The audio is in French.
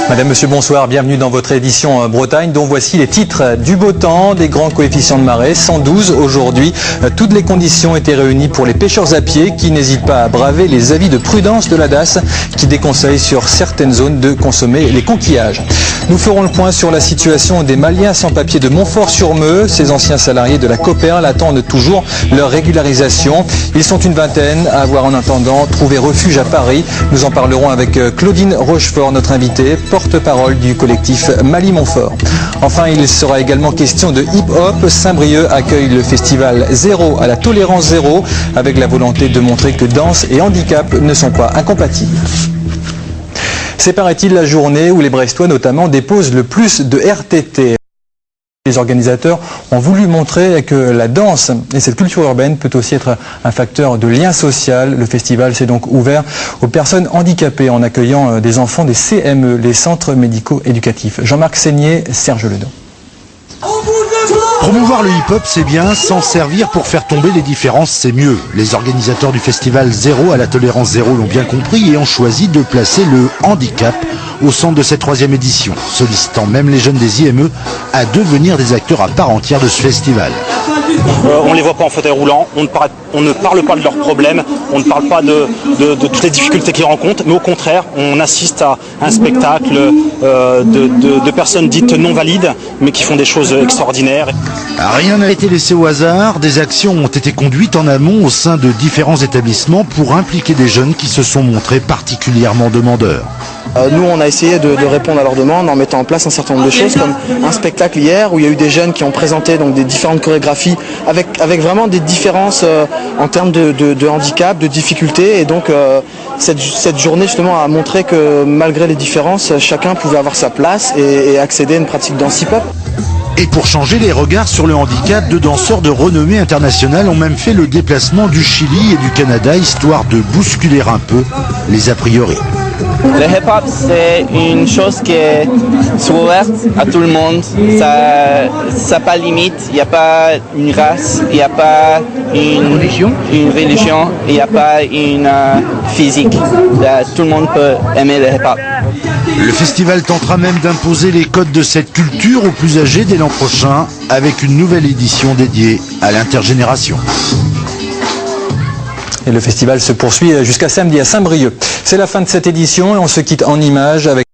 Madame, Monsieur, bonsoir, bienvenue dans votre édition Bretagne, dont voici les titres du beau temps, des grands coefficients de marée, 112 aujourd'hui. Toutes les conditions étaient réunies pour les pêcheurs à pied qui n'hésitent pas à braver les avis de prudence de la DAS qui déconseille sur certaines zones de consommer les conquillages. Nous ferons le point sur la situation des Maliens sans papier de Montfort-sur-Meux. Ces anciens salariés de la Coperle attendent toujours leur régularisation. Ils sont une vingtaine à avoir en attendant trouvé refuge à Paris. Nous en parlerons avec Claudine Rochefort, notre invitée, porte-parole du collectif Mali-Montfort. Enfin, il sera également question de hip-hop. Saint-Brieuc accueille le festival Zéro à la tolérance zéro avec la volonté de montrer que danse et handicap ne sont pas incompatibles. C'est, paraît-il, la journée où les Brestois notamment déposent le plus de RTT. Les organisateurs ont voulu montrer que la danse et cette culture urbaine peut aussi être un facteur de lien social. Le festival s'est donc ouvert aux personnes handicapées en accueillant des enfants des CME, les centres médico-éducatifs. Jean-Marc Seigné, Serge Ledon. Promouvoir le hip-hop, c'est bien, s'en servir pour faire tomber les différences, c'est mieux. Les organisateurs du festival Zéro à la tolérance zéro l'ont bien compris et ont choisi de placer le handicap au centre de cette 3e édition, sollicitant même les jeunes des IME à devenir des acteurs à part entière de ce festival. On ne les voit pas en fauteuil roulant, on ne parle pas de leurs problèmes, on ne parle pas de toutes les difficultés qu'ils rencontrent, mais au contraire, on assiste à un spectacle de personnes dites non valides, mais qui font des choses extraordinaires. Rien n'a été laissé au hasard, des actions ont été conduites en amont au sein de différents établissements pour impliquer des jeunes qui se sont montrés particulièrement demandeurs. Nous, on a essayé de répondre à leurs demandes en mettant en place un certain nombre de choses, comme un spectacle hier où il y a eu des jeunes qui ont présenté donc des différentes chorégraphies avec vraiment des différences en termes de handicap, de difficultés. Et donc cette journée justement a montré que malgré les différences, chacun pouvait avoir sa place et accéder à une pratique danse hip-hop. Et pour changer les regards sur le handicap, 2 danseurs de renommée internationale ont même fait le déplacement du Chili et du Canada, histoire de bousculer un peu les a priori. Le hip-hop, c'est une chose qui est ouverte à tout le monde. Ça n'a pas de limite. Il n'y a pas une race, il n'y a pas une religion, il n'y a pas une physique. Tout le monde peut aimer le hip-hop. Le festival tentera même d'imposer les codes de cette culture aux plus âgés dès l'an prochain, avec une nouvelle édition dédiée à l'intergénération. Et le festival se poursuit jusqu'à samedi à Saint-Brieuc. C'est la fin de cette édition et on se quitte en images avec